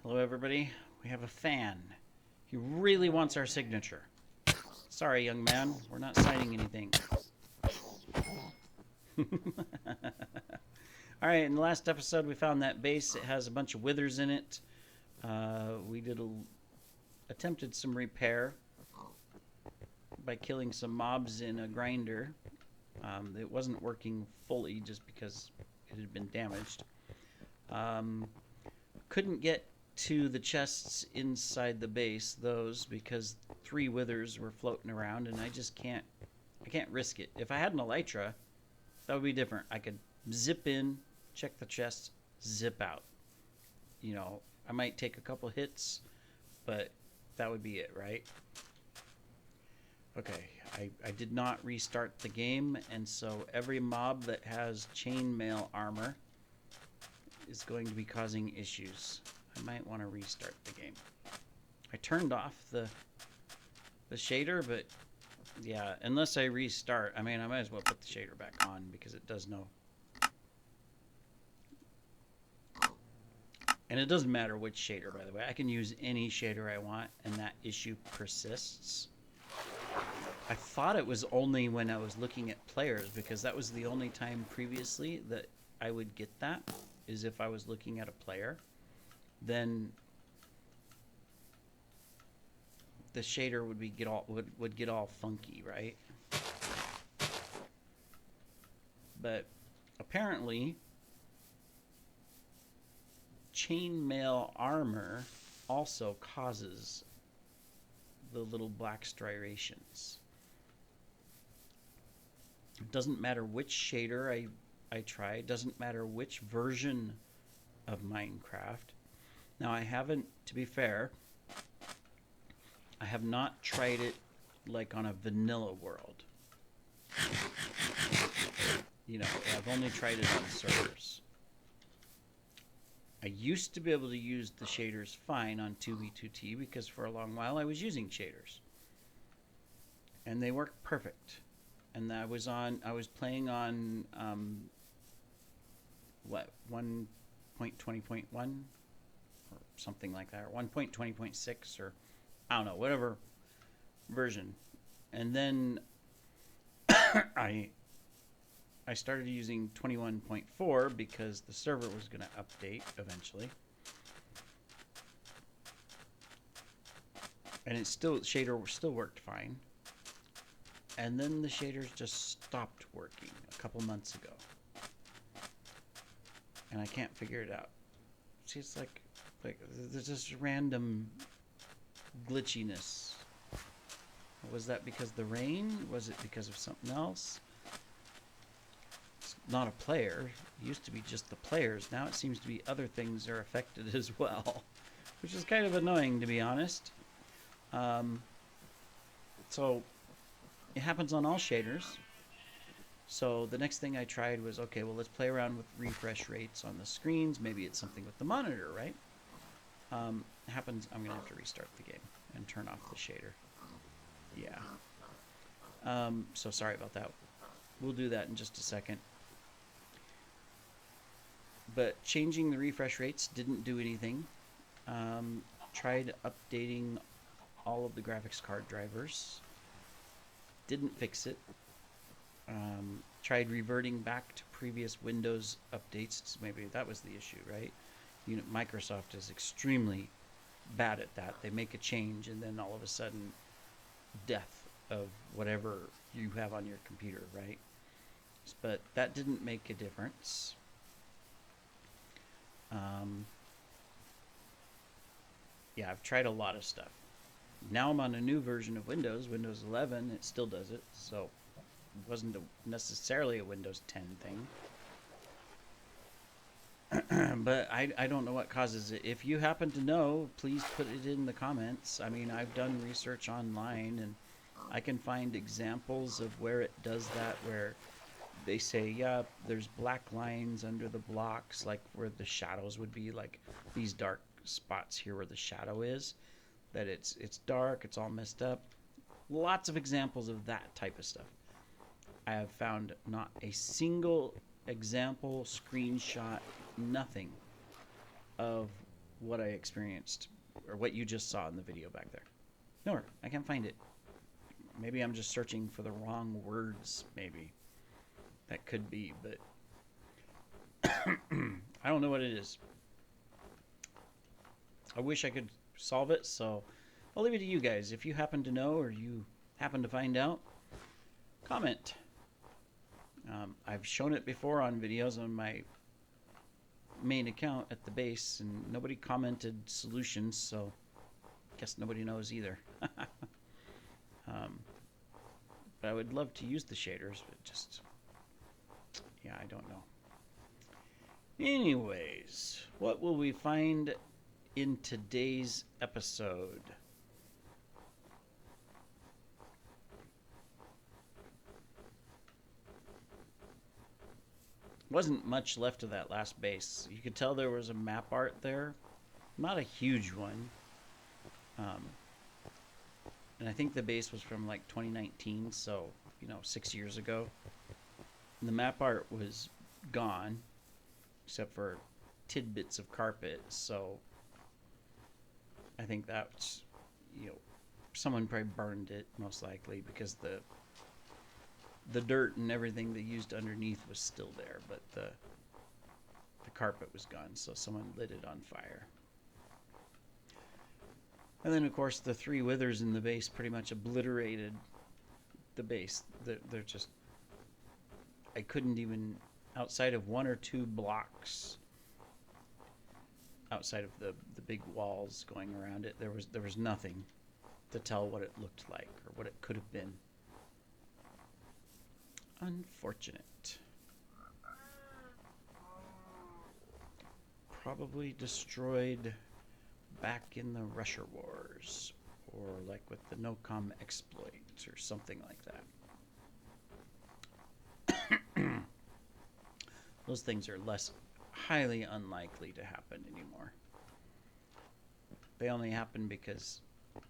Hello, everybody. We have a fan. He really wants our signature. Sorry, young man. We're not signing anything. Alright, in the last episode, we found that base. It has a bunch of withers in it. We attempted some repair by killing some mobs in a grinder. It wasn't working fully just because it had been damaged. Couldn't get to the chests inside the base, because 3 withers were floating around, and I can't risk it. If I had an elytra, that would be different. I could zip in, check the chests, zip out. You know, I might take a couple hits, but that would be it, right? Okay, I did not restart the game, and so every mob that has chainmail armor is going to be causing issues. I might want to restart the game. I turned off the shader, but yeah, unless I restart, I mean, I might as well put the shader back on because it does know. And it doesn't matter which shader, by the way. I can use any shader I want, and that issue persists. I thought it was only when I was looking at players, because that was the only time previously that I would get that, is if I was looking at a player. Then the shader would get all funky, right? But apparently chainmail armor also causes the little black striations. It doesn't matter which shader I try. It doesn't matter which version of Minecraft. Now, I haven't, to be fair, I have not tried it like on a vanilla world. You know, I've only tried it on servers. I used to be able to use the shaders fine on 2v2t because for a long while I was using shaders. And they worked perfect. And I was playing on what, 1.20.1 or something like that, or 1.20.6, or I don't know, whatever version. And then I started using 21.4 because the server was going to update eventually. And shader still worked fine. And then the shaders just stopped working a couple months ago. And I can't figure it out. See, it's like there's this random glitchiness. Was that because of the rain? Was it because of something else? It's not a player. It used to be just the players. Now it seems to be other things are affected as well, which is kind of annoying, to be honest. So it happens on all shaders. So the next thing I tried was, okay, well, let's play around with refresh rates on the screens. Maybe it's something with the monitor, right? It happens. I'm going to have to restart the game and turn off the shader. Yeah. So sorry about that. We'll do that in just a second. But changing the refresh rates didn't do anything. Tried updating all of the graphics card drivers. Didn't fix it. Tried reverting back to previous Windows updates. Maybe that was the issue, right? You know, Microsoft is extremely bad at that. They make a change and then all of a sudden death of whatever you have on your computer, right? But that didn't make a difference. Yeah, I've tried a lot of stuff. Now I'm on a new version of Windows 11. It still does it, so it wasn't necessarily a Windows 10 thing. But I don't know what causes it. If you happen to know, please put it in the comments. I mean, I've done research online, and I can find examples of where it does that, where they say, yeah, there's black lines under the blocks, like where the shadows would be, like these dark spots here where the shadow is, that it's dark, it's all messed up. Lots of examples of that type of stuff. I have found not a single example, screenshot, nothing of what I experienced, or what you just saw in the video back there. No, I can't find it. Maybe I'm just searching for the wrong words, maybe. That could be, but I don't know what it is. I wish I could solve it, so I'll leave it to you guys. If you happen to know or you happen to find out, comment. I've shown it before on videos on my main account at the base, and nobody commented solutions, so I guess nobody knows either. But I would love to use the shaders, but just, yeah, I don't know. Anyways, what will we find in today's episode? Wasn't much left of that last base. You could tell there was a map art there. Not a huge one. And I think the base was from like 2019, so, 6 years ago. And the map art was gone, except for tidbits of carpet, so I think that's, someone probably burned it, most likely, because the dirt and everything they used underneath was still there, but the carpet was gone, so someone lit it on fire. And then, of course, the 3 withers in the base pretty much obliterated the base. They're just... I couldn't even... Outside of 1 or 2 blocks, outside of the big walls going around it, there was nothing to tell what it looked like or what it could have been. Unfortunate. Probably destroyed back in the Russia Wars, or like with the no-com exploits or something like that. Those things are highly unlikely to happen anymore. They only happen because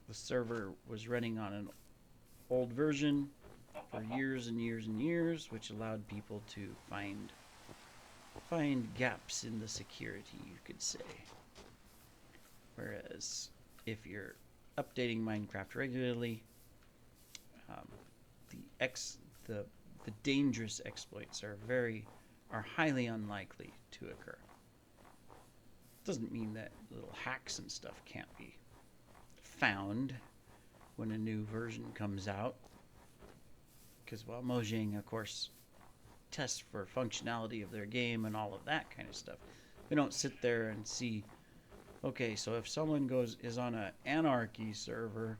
the server was running on an old version for years and years and years, which allowed people to find gaps in the security, you could say. Whereas if you're updating Minecraft regularly, the dangerous exploits are highly unlikely to occur. Doesn't mean that little hacks and stuff can't be found when a new version comes out. Because while Mojang, of course, tests for functionality of their game and all of that kind of stuff, they don't sit there and see, okay, so if someone is on an anarchy server,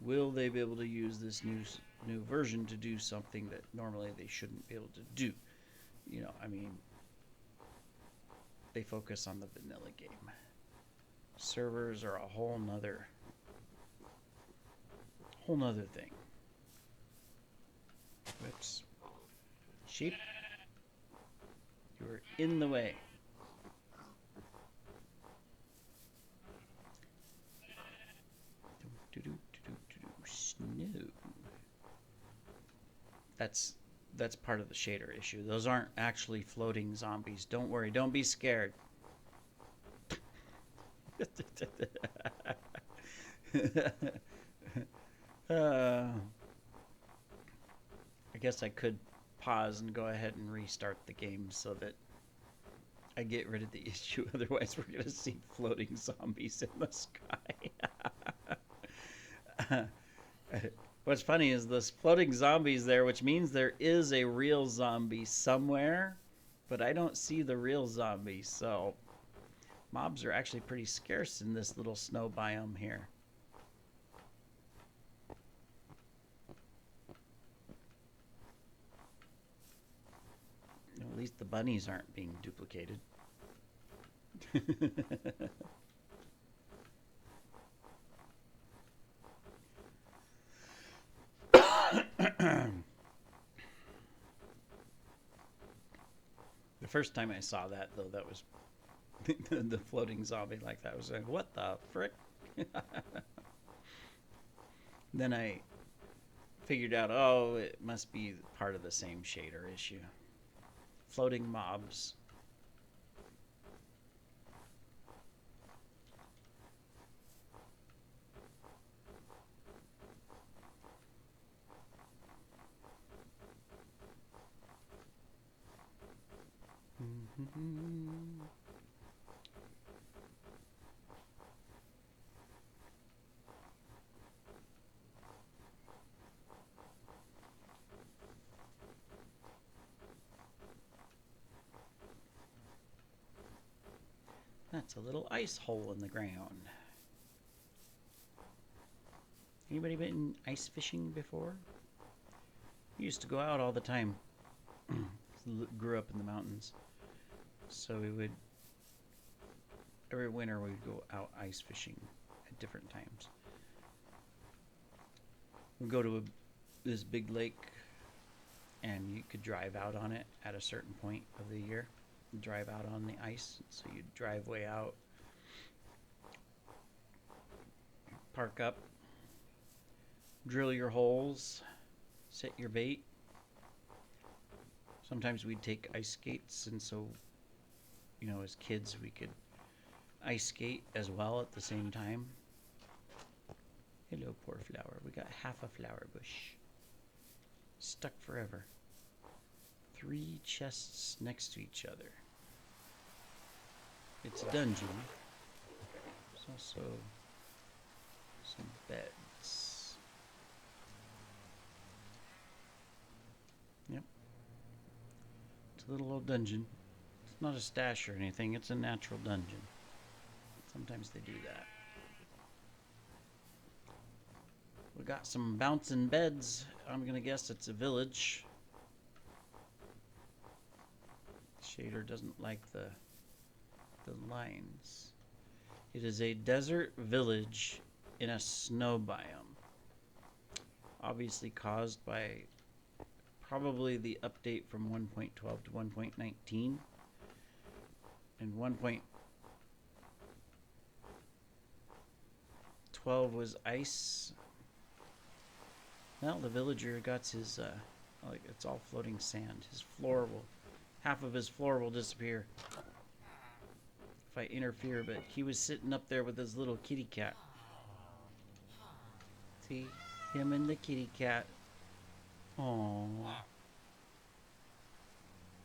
will they be able to use this new version to do something that normally they shouldn't be able to do? They focus on the vanilla game. Servers are a whole nother thing. Whoops. Sheep, you are in the way. Snow. That's part of the shader issue. Those aren't actually floating zombies. Don't worry. Don't be scared. I guess I could pause and go ahead and restart the game so that I get rid of the issue. Otherwise, we're going to see floating zombies in the sky. What's funny is those floating zombies there, which means there is a real zombie somewhere, but I don't see the real zombie, so mobs are actually pretty scarce in this little snow biome here. At least the bunnies aren't being duplicated. The first time I saw that, though, that was the floating zombie like that. I was like, what the frick? Then I figured out, oh, it must be part of the same shader issue. Floating mobs. It's a little ice hole in the ground. Anybody been ice fishing before? We used to go out all the time. Grew up in the mountains. So we would, every winter we'd go out ice fishing at different times. We'd go to this big lake, and you could drive out on it at a certain point of the year. Drive out on the ice. So you'd drive way out, park up, drill your holes, set your bait. Sometimes we'd take ice skates, and so, you know, as kids we could ice skate as well at the same time. Hello, poor flower. We got half a flower bush. Stuck forever. 3 chests next to each other. It's a dungeon. There's also some beds. Yep. It's a little old dungeon. It's not a stash or anything. It's a natural dungeon. Sometimes they do that. We got some bouncing beds. I'm gonna guess it's a village. Shader doesn't like the lines. It is a desert village in a snow biome. Obviously caused by probably the update from 1.12 to 1.19. And 1.12 was ice. Well, the villager got his, like, it's all floating sand. His floor will, half of his floor will disappear if I interfere, but he was sitting up there with his little kitty cat. See? Him and the kitty cat. Aww.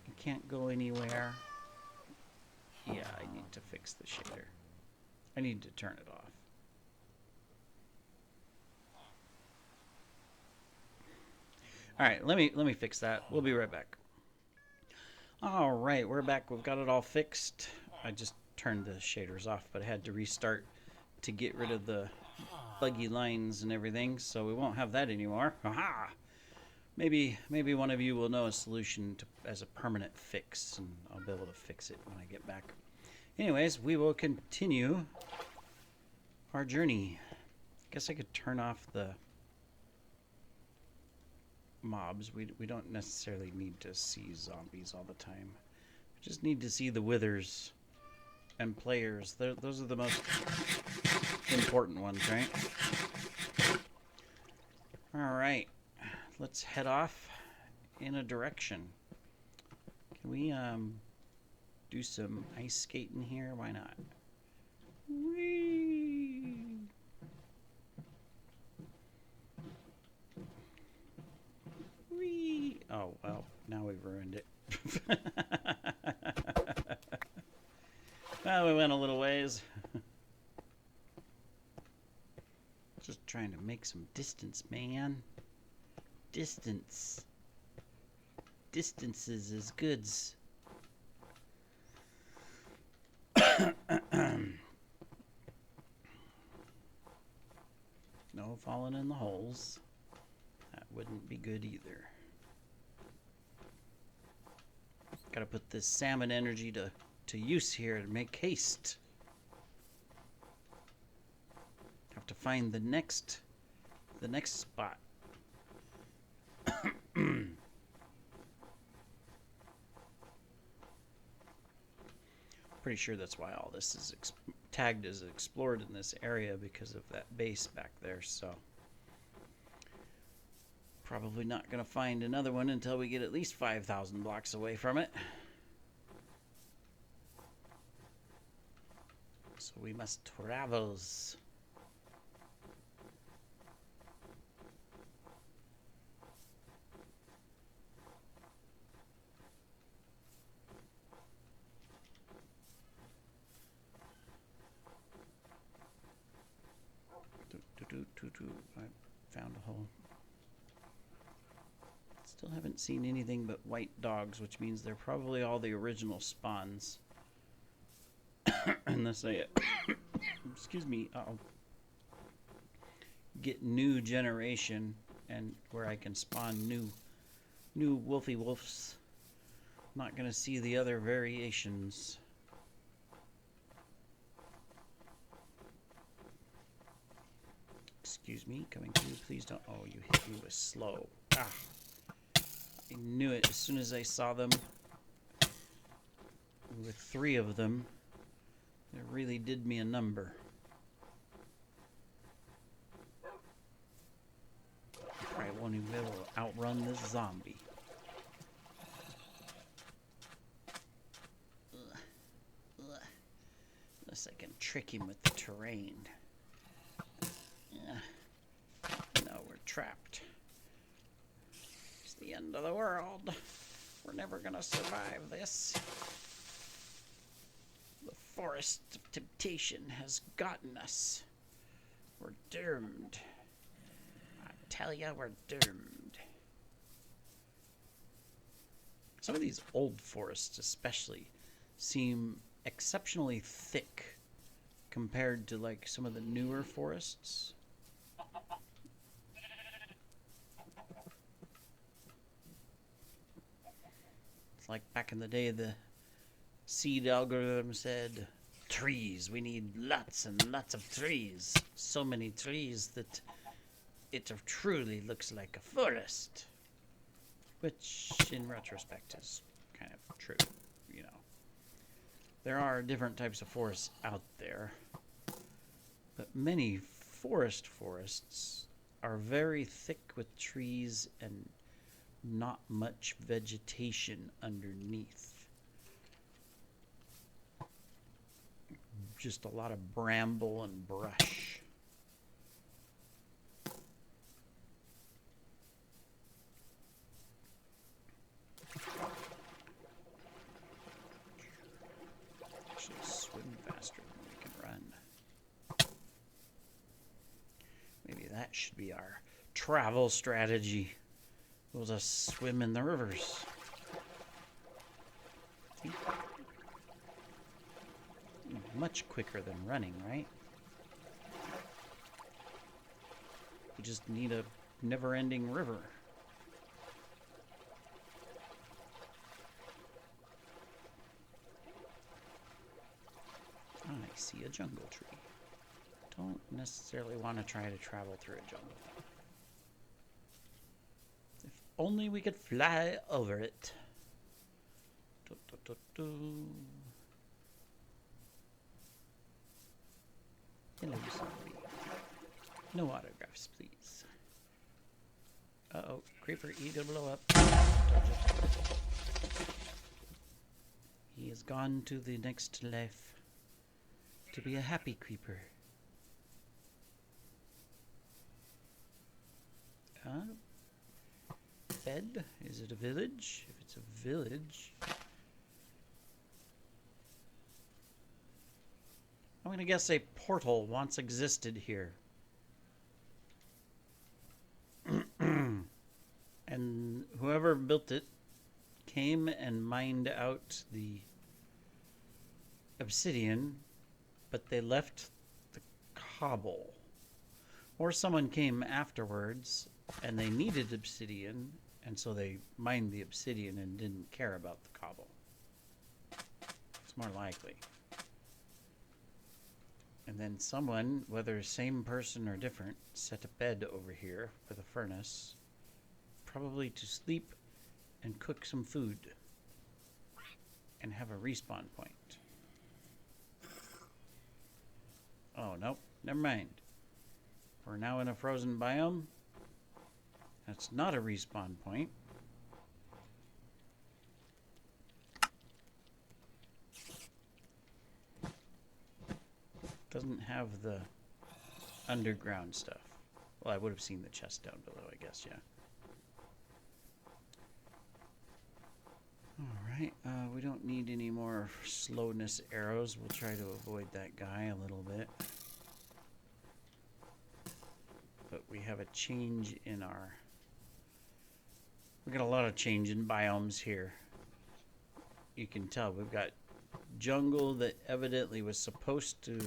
You can't go anywhere. Yeah, I need to fix the shader. I need to turn it off. Alright, let me fix that. We'll be right back. Alright, we're back. We've got it all fixed. I just turned the shaders off, but I had to restart to get rid of the buggy lines and everything, so we won't have that anymore. Aha! Maybe one of you will know a solution as a permanent fix, and I'll be able to fix it when I get back. Anyways, we will continue our journey. I guess I could turn off the mobs. We don't necessarily need to see zombies all the time. We just need to see the withers and players. Those are the most important ones, right? Alright, let's head off in a direction. Can we do some ice skating here? Why not? Whee! Whee! Oh, well, now we've ruined it. Well, we went a little ways. Just trying to make some distance, man. Distance. Distances is goods. No falling in the holes. That wouldn't be good either. Gotta put this salmon energy to use here to make haste. Have to find the next spot. Pretty sure that's why all this is tagged as explored in this area, because of that base back there. So probably not gonna find another one until we get at least 5,000 blocks away from it. So we must travel. I found a hole. Still haven't seen anything but white dogs, which means they're probably all the original spawns. unless I, excuse me, get new generation and where I can spawn new wolfy wolves. Not gonna see the other variations. Excuse me, coming through, please don't. Oh, you hit me with slow. Ah, I knew it as soon as I saw them. With 3 of them, it really did me a number. I probably won't even be able to outrun this zombie. Unless I can trick him with the terrain. No, we're trapped. It's the end of the world. We're never gonna survive this. The forest of temptation has gotten us. We're doomed. I tell ya, we're doomed. Some of these old forests especially seem exceptionally thick compared to like some of the newer forests. It's like back in the day the seed algorithm said, trees, we need lots and lots of trees. So many trees that it truly looks like a forest. Which, in retrospect, is kind of true, you know. There are different types of forests out there, but many forests are very thick with trees and not much vegetation underneath. Just a lot of bramble and brush. Actually swim faster than we can run. Maybe that should be our travel strategy. We'll just swim in the rivers. Much quicker than running, right? We just need a never-ending river. I see a jungle tree. Don't necessarily want to try to travel through a jungle. If only we could fly over it. Hello, zombie. No autographs, please. Uh-oh, creeper, you gonna blow up. He has gone to the next life to be a happy creeper. Bed? Is it a village? If it's a village, I'm gonna guess a portal once existed here. And whoever built it came and mined out the obsidian, but they left the cobble. Or someone came afterwards and they needed obsidian, and so they mined the obsidian and didn't care about the cobble. It's more likely. And then someone, whether same person or different, set a bed over here with a furnace, probably to sleep and cook some food and have a respawn point. Oh, nope, never mind. We're now in a frozen biome. That's not a respawn point. Doesn't have the underground stuff. Well, I would have seen the chest down below, I guess, yeah. Alright, we don't need any more slowness arrows. We'll try to avoid that guy a little bit. But we have a change in our... We got a lot of change in biomes here. You can tell we've got jungle that evidently was supposed to...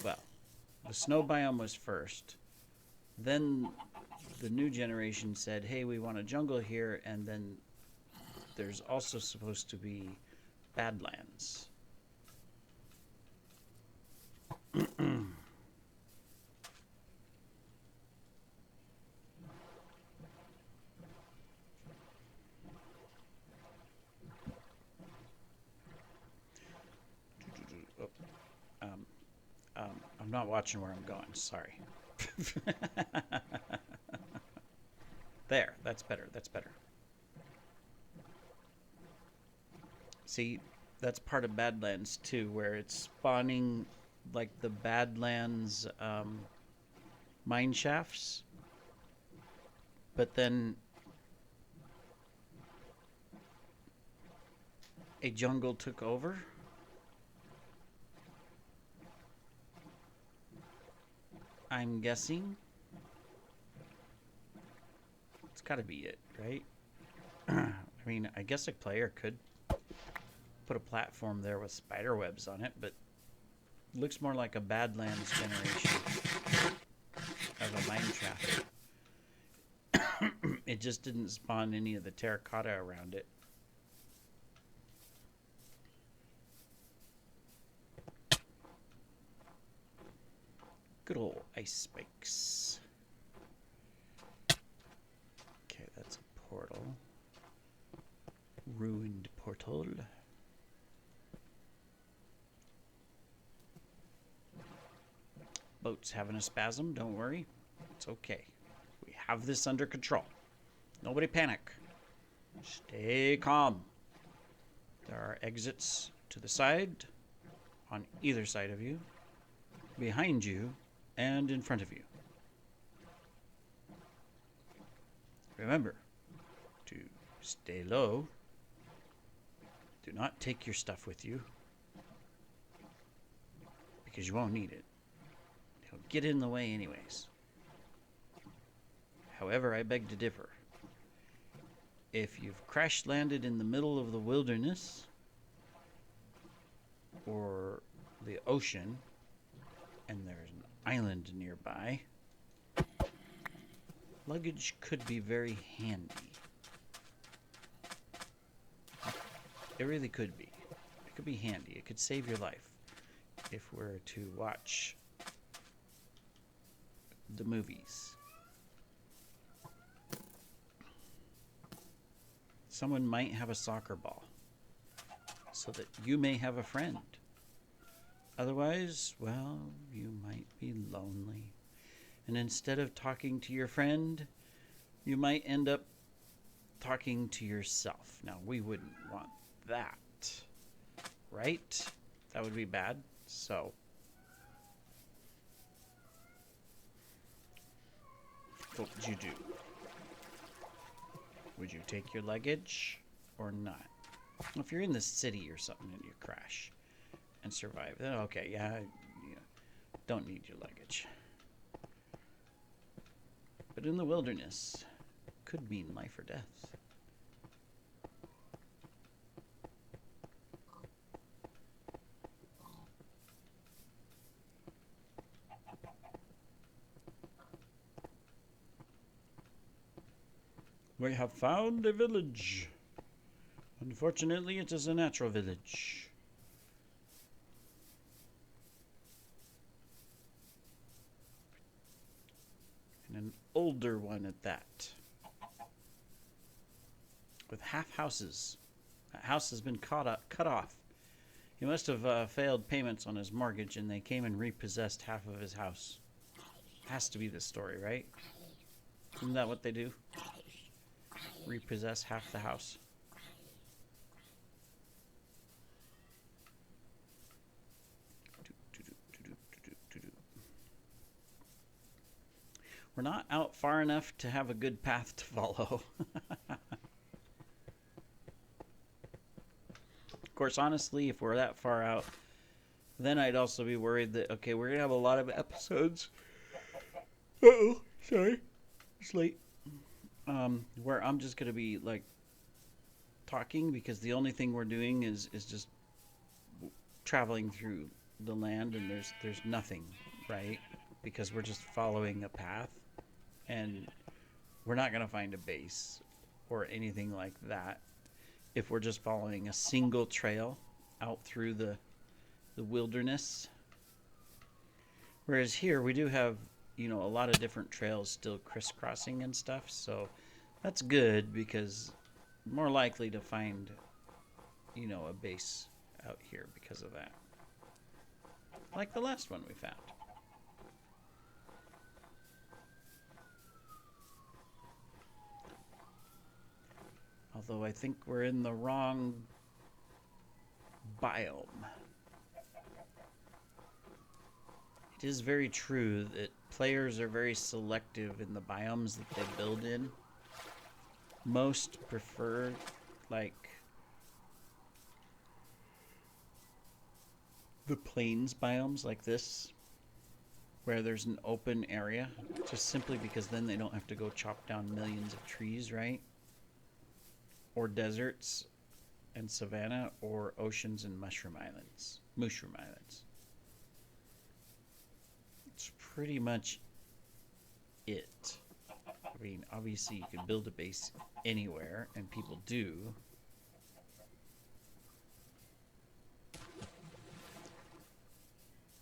Well, the snow biome was first. Then the new generation said, hey, we want a jungle here, and then there's also supposed to be Badlands. I'm not watching where I'm going, sorry. There, that's better, that's better. See, that's part of Badlands too, where it's spawning like the Badlands mine shafts, but then a jungle took over. I'm guessing. It's gotta be it, right? I mean, I guess a player could put a platform there with spider webs on it, but it looks more like a Badlands generation of a mine shaft. It just didn't spawn any of the terracotta around it. Good old ice spikes. Okay, that's a portal. Ruined portal. Boat's having a spasm, don't worry. It's okay. We have this under control. Nobody panic. Stay calm. There are exits to the side, on either side of you, behind you, and in front of you. Remember to stay low. Do not take your stuff with you, because you won't need it. It'll get in the way anyways. However, I beg to differ. If you've crash landed in the middle of the wilderness or the ocean and there's an island nearby, luggage could be very handy. It really could be. It could be handy. It could save your life if we're to watch the movies. Someone might have a soccer ball so that you may have a friend. Otherwise, well, you might be lonely. And instead of talking to your friend, you might end up talking to yourself. Now, we wouldn't want that, right? That would be bad. So, what would you do? Would you take your luggage or not? If you're in the city or something and you crash and survive, then okay, yeah, don't need your luggage. But in the wilderness, could mean life or death. We have found a village. Unfortunately, it is a natural village. And an older one at that. With half houses. That house has been cut off. He must have failed payments on his mortgage and they came and repossessed half of his house. Has to be the story, right? Isn't that what they do? Repossess half the house. We're not out far enough to have a good path to follow. Of course, honestly, if we're that far out, then I'd also be worried that, okay, we're going to have a lot of episodes. Uh-oh, sorry. It's late. Where I'm just going to be, like, talking because the only thing we're doing is just traveling through the land, and there's nothing, right? Because we're just following a path, and we're not going to find a base or anything like that if we're just following a single trail out through the wilderness. Whereas here we do have, you know, a lot of different trails still crisscrossing and stuff, so that's good because more likely to find, you know, a base out here because of that. Like the last one we found. Although I think we're in the wrong biome. It is very true that players are very selective in the biomes that they build in. Most prefer, like, the plains biomes like this, where there's an open area, just simply because then they don't have to go chop down millions of trees, right? Or deserts and savanna, or oceans and mushroom islands. It's pretty much it. I mean, obviously you can build a base anywhere, and people do.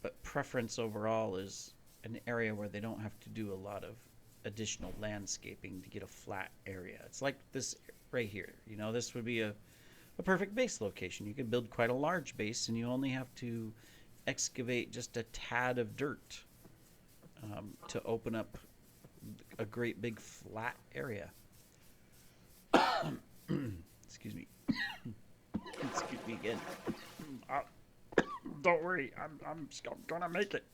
But preference overall is an area where they don't have to do a lot of additional landscaping to get a flat area. It's like this right here. You know, this would be a perfect base location. You could build quite a large base, and you only have to excavate just a tad of dirt to open up a great big flat area. Excuse me. Excuse me again. Don't worry, I'm gonna make it.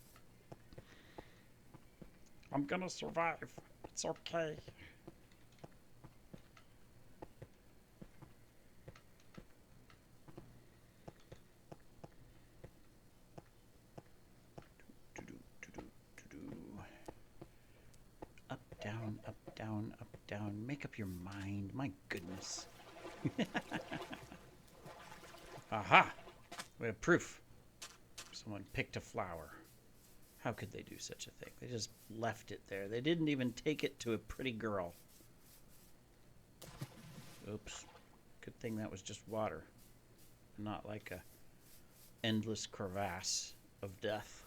I'm gonna survive. It's okay. Up, down, up, down, up, down. Make up your mind. My goodness. Aha! We have proof. Someone picked a flower. How could they do such a thing? They just left it there. They didn't even take it to a pretty girl. Oops. Good thing that was just water. Not like a endless crevasse of death.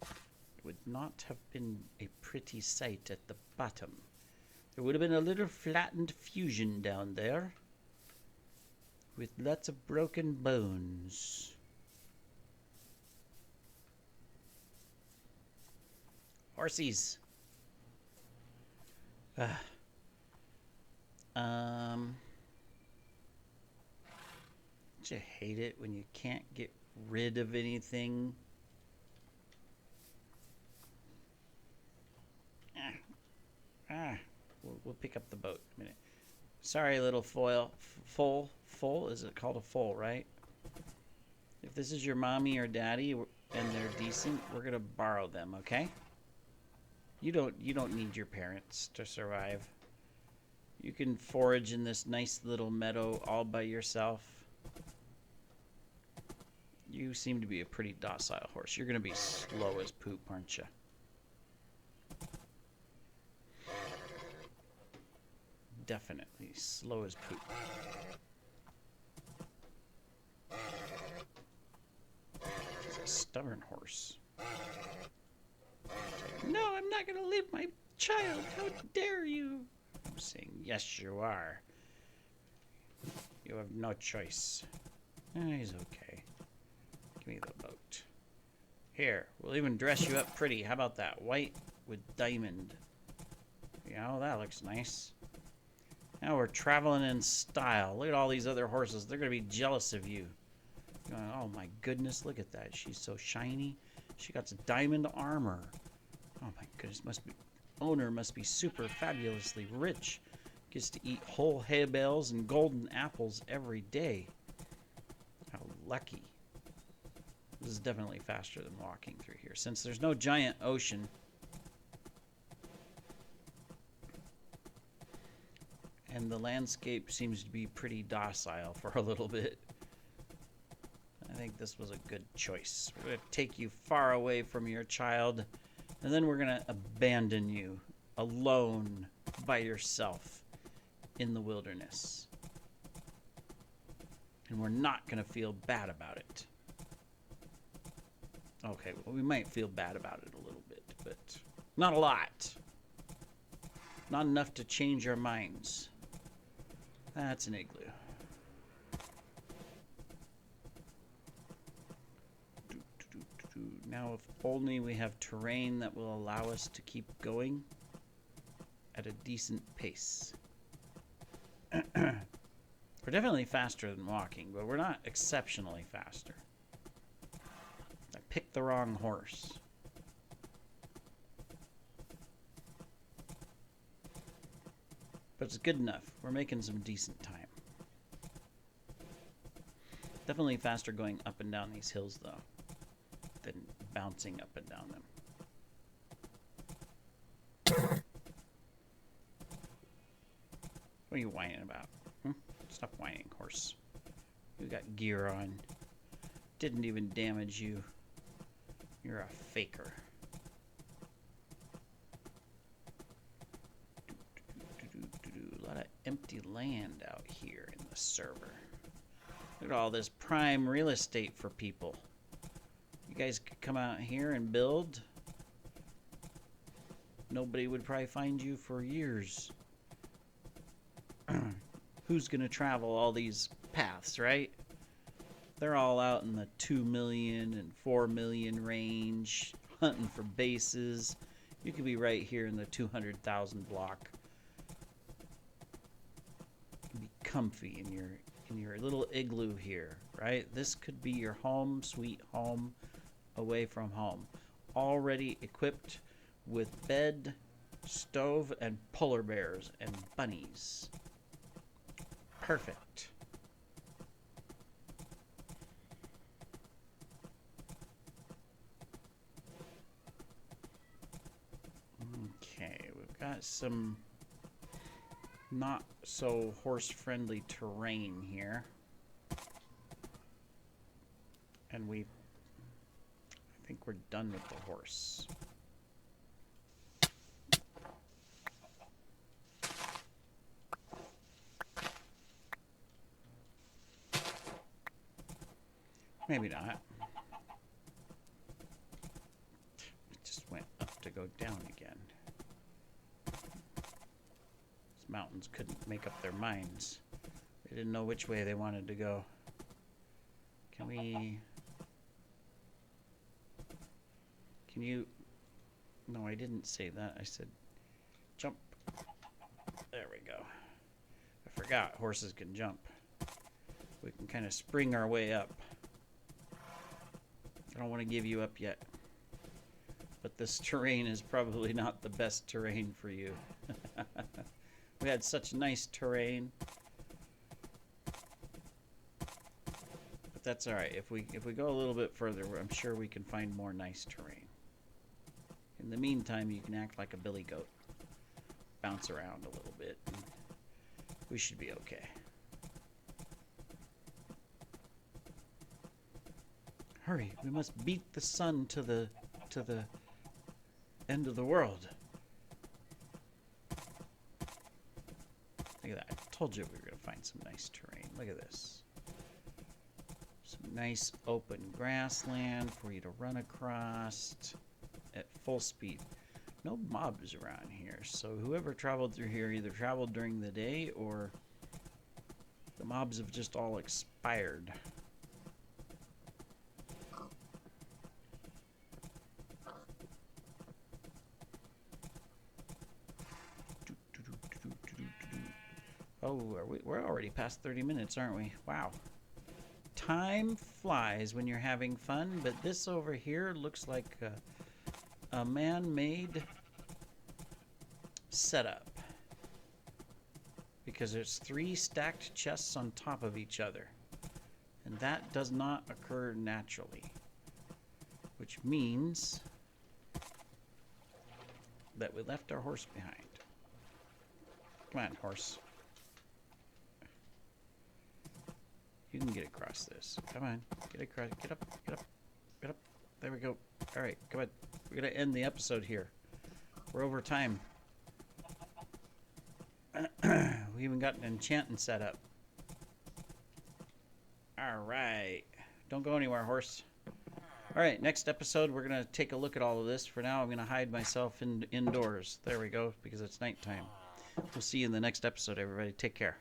It would not have been a pretty sight at the bottom. There would have been a little flattened fusion down there with lots of broken bones. Horsies. Don't you hate it when you can't get rid of anything? We'll pick up the boat in a minute. Sorry, little foil. Foal? Is it called a foal, right? If this is your mommy or daddy and they're decent, we're gonna borrow them, okay? You don't need your parents to survive. You can forage in this nice little meadow all by yourself. You seem to be a pretty docile horse. You're gonna be slow as poop, aren't you? Definitely slow as poop. He's a stubborn horse. No, I'm not going to leave my child. How dare you? I'm saying, yes, you are. You have no choice. He's okay. Give me the boat. Here, we'll even dress you up pretty. How about that? White with diamond. Yeah, oh, that looks nice. Now we're traveling in style. Look at all these other horses. They're going to be jealous of you. Going, oh my goodness, look at that. She's so shiny. She got some diamond armor. Oh my goodness, owner must be super fabulously rich. Gets to eat whole hay bales and golden apples every day. How lucky. This is definitely faster than walking through here. Since there's no giant ocean, and the landscape seems to be pretty docile for a little bit. I think this was a good choice. We're going to take you far away from your child, and then we're going to abandon you alone by yourself in the wilderness. And we're not going to feel bad about it. Okay, well, we might feel bad about it a little bit, but not a lot. Not enough to change our minds. That's an igloo. Now, if only we have terrain that will allow us to keep going at a decent pace. We're definitely faster than walking, but we're not exceptionally faster. I picked the wrong horse. But it's good enough. We're making some decent time. Definitely faster going up and down these hills, though, than bouncing up and down them. What are you whining about? Stop whining, horse. You got gear on. Didn't even damage you. You're a faker. A lot of empty land out here in the server. Look at all this prime real estate for people. You guys could come out here and build. Nobody would probably find you for years. Who's gonna travel all these paths, right? They're all out in the 2 million and 4 million range, hunting for bases. You could be right here in the 200,000 block. You can be comfy in your little igloo here, right? This could be your home, sweet home, away from home. Already equipped with bed, stove, and polar bears and bunnies. Perfect. Okay, we've got some not so horse-friendly terrain here. And I think we're done with the horse. Maybe not. It just went up to go down again. These mountains couldn't make up their minds. They didn't know which way they wanted to go. Can you... No, I didn't say that. I said jump. There we go. I forgot horses can jump. We can kind of spring our way up. I don't want to give you up yet. But this terrain is probably not the best terrain for you. We had such nice terrain. But that's alright. If we go a little bit further, I'm sure we can find more nice terrain. In the meantime, you can act like a billy goat. Bounce around a little bit. And we should be okay. Hurry, we must beat the sun to the end of the world. Look at that. I told you we were going to find some nice terrain. Look at this. Some nice open grassland for you to run across at full speed. No mobs around here, so whoever traveled through here either traveled during the day or the mobs have just all expired. Oh, we're already past 30 minutes, aren't we? Wow. Time flies when you're having fun, but this over here looks like a man-made setup. Because there's 3 stacked chests on top of each other. And that does not occur naturally. Which means that we left our horse behind. Come on, horse. You can get across this. Come on. Get across. Get up. Get up. Get up. There we go. All right. Come on. We're going to end the episode here. We're over time. We even got an enchanting set up. All right. Don't go anywhere, horse. All right. Next episode, we're going to take a look at all of this. For now, I'm going to hide myself indoors. There we go, because it's nighttime. We'll see you in the next episode, everybody. Take care.